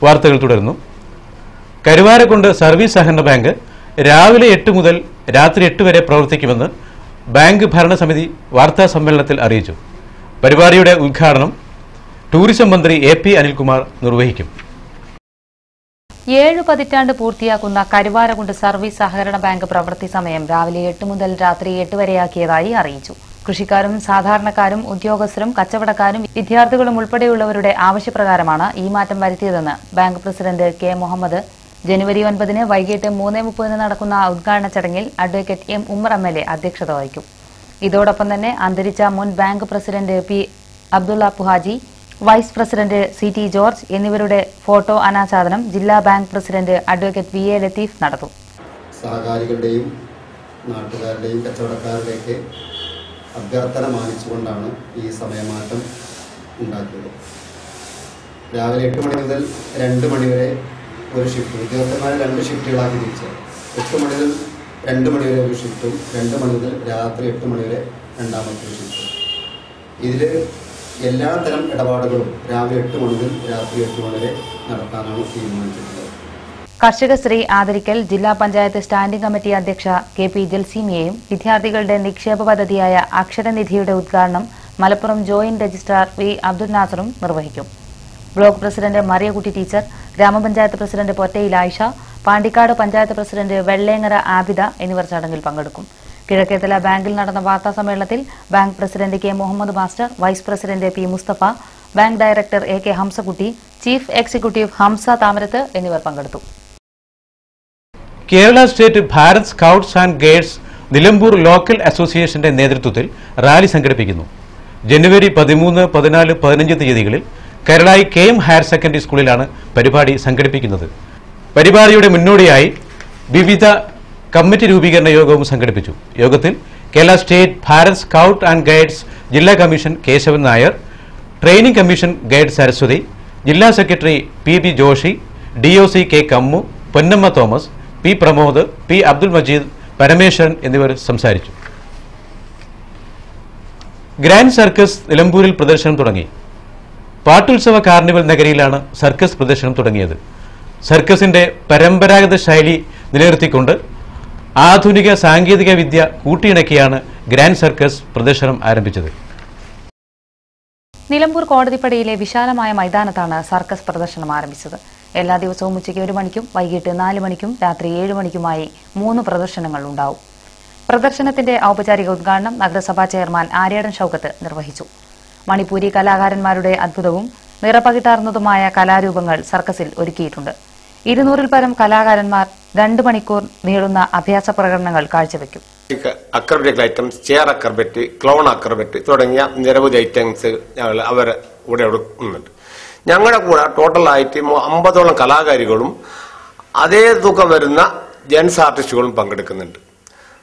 വാർത്തകൾ തുടരുന്നു. കരുവാരക്കുണ്ട് സർവീസ് സഹകരണ ബാങ്ക് രാവിലെ 8 മുതൽ രാത്രി 8 വരെ പ്രവർത്തിക്കുമെന്ന് ബാങ്ക് ഭരണസമിതി വാർത്താ സമ്മേളനത്തിൽ അറിയിച്ചു. പരിപാടിയുടെ ഉദ്ഘാടനം ടൂറിസം മന്ത്രി AP അനിൽകുമാർ നിർവഹിക്കും. 7 പതിറ്റാണ്ട് പൂർത്തിയാക്കുന്ന കരുവാരക്കുണ്ട് സർവീസ് സഹകരണ ബാങ്ക് പ്രവൃത്തി സമയം രാവിലെ 8 മുതൽ രാത്രി 8 വരെയാക്കിയതായി അറിയിച്ചു. കൃഷിക്കാരും സാധാരണക്കാരും ഉദ്യോഗസ്ഥരും കച്ചവടക്കാരും വിദ്യാർത്ഥികളും ഉൾപ്പെടെയുള്ളവരുടെ ആവശ്യപ്രകാരമാണ് ഈ മാറ്റം വരുത്തിയതെന്ന് ബാങ്ക് പ്രസിഡന്റ് K. മുഹമ്മദ് ജനുവരി 9-ന് വൈകിട്ട് 3:30 നടക്കുന്ന ഉദ്ഘാടന ചടങ്ങിൽ അഡ്വക്കേറ്റ് M. ഉമ്മർ MLA അധ്യക്ഷത വഹിക്കും. ഇതോടൊപ്പം തന്നെ അന്തരിച്ച മുൻ ബാങ്ക് പ്രസിഡന്റ് P. അബ്ദുള്ള പുഹാജി, വൈസ് പ്രസിഡന്റ് CT ജോർജ് എന്നിവരുടെ ഫോട്ടോ അനാച്ഛാദനം ജില്ലാ bank president advocate VA Latheef നടത്തും. സഹകാരികളുടെയും നാട്ടുകാരുടെയും കച്ചവടക്കാരുടെയൊക്കെ അഭ്യർത്ഥന മാനിച്ചുകൊണ്ടാണ് ഈ സമയമാറ്റം ഉണ്ടാക്കിയത്. രാവിലെ 8 മണി മുതൽ 2 മണി വരെ ഒരു ഷിഫ്റ്റ്, ഉദ്യോഗസ്ഥന്മാരെ 2 ഷിഫ്റ്റുകളാക്കി തിരിച്ച് 8 മണി മുതൽ 2 മണി വരെ ഒരു ഷിഫ്റ്റും 2 മണി മുതൽ രാത്രി 8 മണി വരെ രണ്ടാമത്തെ ഒരു ഷിഫ്റ്റും. ഇതിൽ എല്ലാ തരം ഇടപാടുകളും രാവിലെ 8 മണി മുതൽ രാത്രി 8 മണി വരെ നടത്താനാണ് തീരുമാനിച്ചിട്ടുള്ളത്. കർഷക ശ്രീ ആദരിക്കൽ ജില്ലാ പഞ്ചായത്ത് സ്റ്റാൻഡിംഗ് കമ്മിറ്റി അധ്യക്ഷ KP ജൽസീമിയെയും വിദ്യാർത്ഥികളുടെ നിക്ഷേപ പദ്ധതിയായ അക്ഷരനിധിയുടെ ഉദ്ഘാടനം Malappuram joint registrar V. Abdul നാസറും നിർവഹിക്കും. ബ്ലോക്ക് പ്രസിഡന്റ് മറിയക്കുട്ടി ടീച്ചർ, ഗ്രാമപഞ്ചായത്ത് പ്രസിഡന്റ് പൊറ്റയിൽ ആയിഷ, പാണ്ടിക്കാട് പഞ്ചായത്ത് പ്രസിഡന്റ് വെള്ളേങ്ങര ആബിദ എന്നിവർ ചടങ്ങിൽ പങ്കെടുക്കും. കിഴക്കേത്തല ബാങ്കിൽ നടന്ന വാർത്താ സമ്മേളനത്തിൽ bank president K. Muhammad master, vice president P. Musthafa, bank director AK. Hamzakutty, chief executive Hamza Thamarath എന്നിവർ പങ്കെടുത്തു. Kerala state Bharat scouts and guides Nilambur local അസോസിയേഷന്റെ നേതൃത്വത്തിൽ റാലി സംഘടിപ്പിക്കുന്നു. ജനുവരി 13, 14, 15 തീയതികളിൽ കരളായി KM ഹയർ സെക്കൻഡറി സ്കൂളിലാണ് പരിപാടി സംഘടിപ്പിക്കുന്നത്. പരിപാടിയുടെ മുന്നോടിയായി വിവിധ കമ്മിറ്റി രൂപീകരണ യോഗവും സംഘടിപ്പിച്ചു. യോഗത്തിൽ Kerala state Bharat scout and guides ജില്ലാ commission Keshavan Nair, training commission guide Saraswathi, ജില്ലാ secretary PB Joshi, DOC K. Kammu, Ponnamma Thomas, P. Pramod, P. Abdul Majeed, Parameswaran എന്നിവർ സംസാരിച്ചു. ഗ്രാൻഡ് സർക്കസ് നിലമ്പൂരിൽ പ്രദർശനം തുടങ്ങി. പാട്ടുത്സവ കാർണിവൽ നഗരിയിലാണ് സർക്കസ് പ്രദർശനം തുടങ്ങിയത്. സർക്കസിന്റെ പരമ്പരാഗത ശൈലി നിലനിർത്തിക്കൊണ്ട് ആധുനിക സാങ്കേതിക വിദ്യ കൂട്ടിയിണക്കിയാണ് ഗ്രാൻഡ് സർക്കസ് പ്രദർശനം ആരംഭിച്ചത്. നിലമ്പൂർ കോടതിപ്പടിയിലെ വിശാലമായ മൈതാനത്താണ് സർക്കസ് പ്രദർശനം ആരംഭിച്ചത്. എല്ലാ ദിവസവും ഉച്ചയ്ക്ക് 1 മണിക്കും വൈകിട്ട് 4 മണിക്കും രാത്രി 7 മണിക്കുമായി 3 പ്രദർശനങ്ങൾ ഉണ്ടാവും. പ്രദർശനത്തിന്റെ ഔപചാരിക ഉദ്ഘാടനം നഗരസഭാ ചെയർമാൻ ആര്യാടൻ ഷൌക്കത്ത് നിർവഹിച്ചു. മണിപ്പൂരി കലാകാരന്മാരുടെ അദ്ഭുതവും നിറപകിട്ടാർന്നതുമായ കലാരൂപങ്ങൾ സർക്കസിൽ ഒരുക്കിയിട്ടുണ്ട്. 200-ൽ പരം കലാകാരന്മാർ 2 മണിക്കൂർ നീളുന്ന അഭ്യാസ പ്രകടനങ്ങൾ കാഴ്ചവെക്കും. അക്രബറ്റിക് ഐറ്റംസ്, ചെയർ അക്രബറ്റ്, ക്ലൗൺ അക്രബറ്റ് തുടങ്ങിയ നിരവധി ഐറ്റംസ് ഞങ്ങൾ അവരെ കൂടെ ഉണ്ട്. ഞങ്ങളുടെ കൂടെ ടോട്ടലായിട്ട് 50ഓളം കലാകാരികളും അതേ തൂക്കം വരുന്ന ജെൻസ് ആർട്ടിസ്റ്റുകളും പങ്കെടുക്കുന്നുണ്ട്.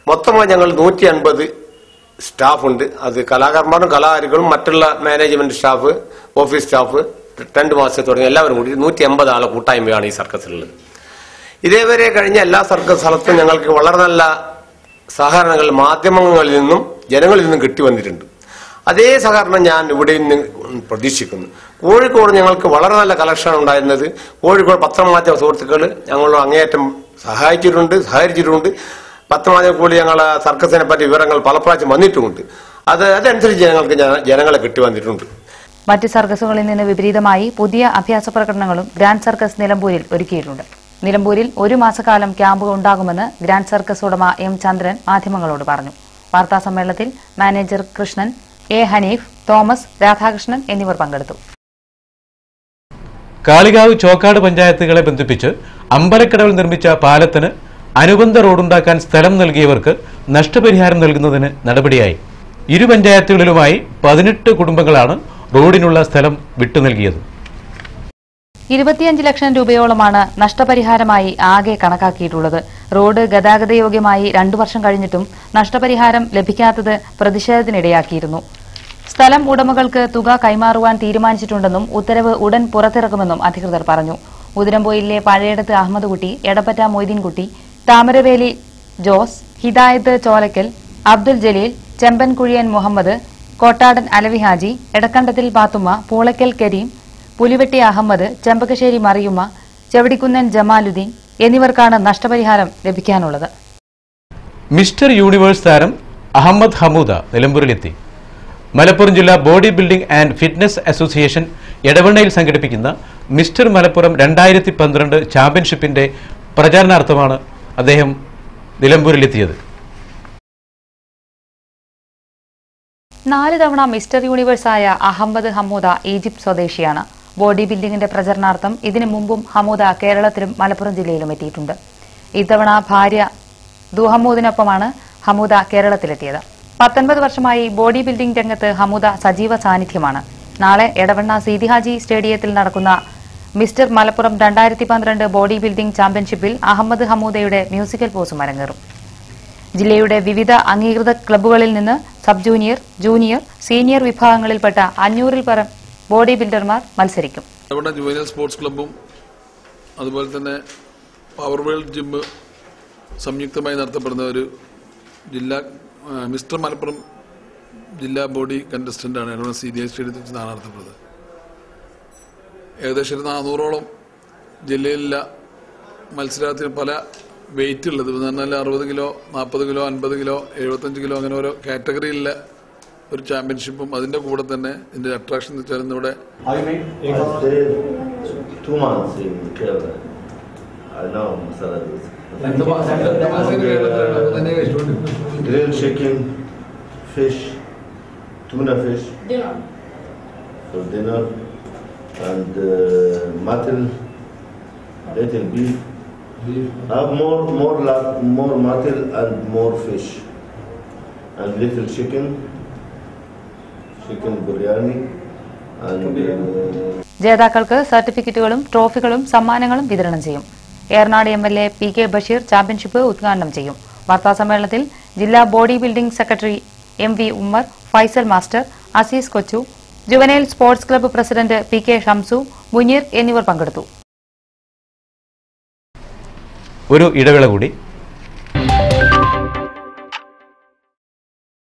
മൊത്തമായി ഞങ്ങൾ 150 സ്റ്റാഫുണ്ട്. അത് കലാകാരന്മാരും കലാകാരികളും മറ്റുള്ള management staff, office staff, tent master തുടങ്ങിയ എല്ലാവരും കൂടി 150 ആളെ കൂട്ടായ്മയാണ് ഈ സർക്കസിലുള്ളത്. ഇതേവരെ കഴിഞ്ഞ എല്ലാ സർക്കസ് സ്ഥലത്തും ഞങ്ങൾക്ക് വളരെ നല്ല സഹകരണങ്ങൾ മാധ്യമങ്ങളിൽ നിന്നും ജനങ്ങളിൽ നിന്നും കിട്ടി വന്നിട്ടുണ്ട്. അതേ സഹകരണം ഞാൻ ഇവിടെ നിന്ന് പ്രതീക്ഷിക്കുന്നു. കോഴിക്കോട് ഞങ്ങൾക്ക് വളരെ നല്ല കളക്ഷൻ ഉണ്ടായിരുന്നത് കോഴിക്കോട് പത്രമാധ്യമ സുഹൃത്തുക്കൾ ഞങ്ങൾ അങ്ങേയറ്റം സഹകരിച്ചിട്ടുണ്ട്. പത്രമാധ്യമ കൂടി ഞങ്ങളെ സർക്കസിനെ പറ്റി വിവരങ്ങൾ പല പ്രാവശ്യം വന്നിട്ടുമുണ്ട്. അതനുസരിച്ച് ഞങ്ങൾക്ക് ജനങ്ങളെ കിട്ടി വന്നിട്ടുണ്ട്. മറ്റ് സർക്കസുകളിൽ നിന്ന് വിപരീതമായി പുതിയ അഭ്യാസ പ്രകടനങ്ങളും ഗ്രാൻഡ് സർക്കസ് നിലമ്പൂരിൽ ഒരുക്കിയിട്ടുണ്ട്. നിലമ്പൂരിൽ 1 മാസക്കാലം ക്യാമ്പ് ഉണ്ടാകുമെന്ന് ഗ്രാൻഡ് സർക്കസ് ഉടമ M. ചന്ദ്രൻ മാധ്യമങ്ങളോട് പറഞ്ഞു. വാർത്താ സമ്മേളനത്തിൽ മാനേജർ കൃഷ്ണൻ, A. ഹനീഫ്, തോമസ്, രാധാകൃഷ്ണൻ എന്നിവർ പങ്കെടുത്തു. കാളികാവ് ചോക്കാട് പഞ്ചായത്തുകളെ ബന്ധിപ്പിച്ച് അമ്പലക്കടവിൽ നിർമ്മിച്ച പാലത്തിന് അനുബന്ധ റോഡുണ്ടാക്കാൻ സ്ഥലം നൽകിയവർക്ക് നഷ്ടപരിഹാരം നൽകുന്നതിന് നടപടിയായി. 2 പഞ്ചായത്തുകളിലുമായി 18 കുടുംബങ്ങളാണ് റോഡിനുള്ള സ്ഥലം വിട്ടു നൽകിയത്. 25 ലക്ഷം രൂപയോളമാണ് നഷ്ടപരിഹാരമായി ആകെ കണക്കാക്കിയിട്ടുള്ളത്. റോഡ് ഗതാഗതയോഗ്യമായി 2 വർഷം കഴിഞ്ഞിട്ടും നഷ്ടപരിഹാരം ലഭിക്കാത്തത് പ്രതിഷേധത്തിനിടയാക്കിയിരുന്നു. സ്ഥലം ഉടമകൾക്ക് തുക കൈമാറുവാൻ തീരുമാനിച്ചിട്ടുണ്ടെന്നും ഉത്തരവ് ഉടൻ പുറത്തിറക്കുമെന്നും അധികൃതർ പറഞ്ഞു. ഉതിരംപോയിലെ പഴയടത്ത് അഹമ്മദ് കുട്ടി, എടപ്പറ്റ മൊയ്തീൻകുട്ടി, താമരവേലി ജോസ്, ഹിദായത്ത് ചോലക്കൽ, അബ്ദുൽ ജലീൽ, ചെമ്പൻകുഴിയൻ മുഹമ്മദ്, കോട്ടാടൻ അലവി ഹാജി, എടക്കണ്ടത്തിൽ പാത്തുമ്മ, പൂളയ്ക്കൽ കരീം, പുലിവെട്ടി അഹമ്മദ്, ചെമ്പകശ്ശേരി മറിയുമ്മ, ചെവടിക്കുന്നൻ ജമാലുദ്ദീൻ എന്നിവർക്കാണ് നഷ്ടപരിഹാരം ലഭിക്കാനുള്ളത്. മിസ്റ്റർ യൂണിവേഴ്സ് താരം അഹമ്മദ് ഹമൂദ നിലമ്പൂരിലെത്തി. മലപ്പുറം ജില്ലാ body building and fitness association എടവണ്ണയിൽ സംഘടിപ്പിക്കുന്ന മിസ്റ്റർ മലപ്പുറം 2012 ചാമ്പ്യൻഷിപ്പിന്റെ പ്രചാരണാർത്ഥമാണ് അദ്ദേഹം നിലമ്പൂരിലെത്തിയത്. 4 തവണ മിസ്റ്റർ യൂണിവേഴ്സായ അഹമ്മദ് ഹമൂദ ഈജിപ്ത് സ്വദേശിയാണ്. ബോഡി ബിൽഡിംഗിന്റെ പ്രചരണാർത്ഥം ഇതിനു മുമ്പും ഹമൂദ കേരളത്തിലും മലപ്പുറം ജില്ലയിലും എത്തിയിട്ടുണ്ട്. ഇത്തവണ ഭാര്യ ദുഹമ്മൂദിനൊപ്പമാണ് ഹമൂദ കേരളത്തിലെത്തിയത്. 19 വർഷമായി ബോഡി ബിൽഡിംഗ് രംഗത്ത് ഹമൂദ സജീവ സാന്നിധ്യമാണ്. നാളെ എടവണ്ണ സീതി ഹാജി സ്റ്റേഡിയത്തിൽ നടക്കുന്ന മിസ്റ്റർ മലപ്പുറം 2012 ബോഡി ബിൽഡിംഗ് ചാമ്പ്യൻഷിപ്പിൽ അഹമ്മദ് ഹമൂദയുടെ മ്യൂസിക്കൽ പോസും അരങ്ങേറും. ജില്ലയുടെ വിവിധ അംഗീകൃത ക്ലബ്ബുകളിൽ നിന്ന് സബ് ജൂനിയർ, ജൂനിയർ, സീനിയർ വിഭാഗങ്ങളിൽപ്പെട്ട 500-ൽ പരം ബോഡി ബിൽഡർമാർ മത്സരിക്കും. ജുവനൈൽ സ്പോർട്സ് ക്ലബ്ബും അതുപോലെ തന്നെ പവർ വേൾഡ് ജിം സംയുക്തമായി നടത്തപ്പെടുന്ന ഒരു ജില്ലാ മിസ്റ്റർ മലപ്പുറം ജില്ലാ ബോഡി കണ്ടസ്റ്റന്റാണ് എടവണ്ണ സീതി സ്റ്റേഡിയത്തിൽ വെച്ച് നടത്തപ്പെടുന്നത്. ഏകദേശം 400ഓളം ജില്ലയിലുള്ള മത്സരാർത്ഥികൾ പല വെയിറ്റ് ഉള്ളത് എന്ന് പറഞ്ഞാൽ 60 കിലോ, 40 കിലോ, 50 കിലോ, 75 കിലോ അങ്ങനെ ഓരോ കാറ്റഗറിയിലുള്ള ഒരു ചാമ്പ്യൻഷിപ്പും അതിന്റെ കൂടെ തന്നെ ഇതിന്റെ അട്രാക്ഷൻ എന്ന് വെച്ചാൽ ഇവിടെ grilled chicken, fish, tuna fish for dinner, and mutton, little beef. Have more mutton and more fish, and little chicken biryani, and. ജേതാക്കൾക്ക് സർട്ടിഫിക്കറ്റുകളും ട്രോഫികളും സമ്മാനങ്ങളും വിതരണം ചെയ്യും. Eranad MLA PK Basheer championship ഉദ്ഘാടനം ചെയ്യും. വാർത്താസമ്മേളനത്തിൽ ജില്ലാ body building secretary MV Ummer, Faisal master, Azeez Kochu, juvenile sports club president PK Shamsu, Muneer എന്നിവർ പങ്കെടുത്തു. ഒരു ഇടവേള കൂടി.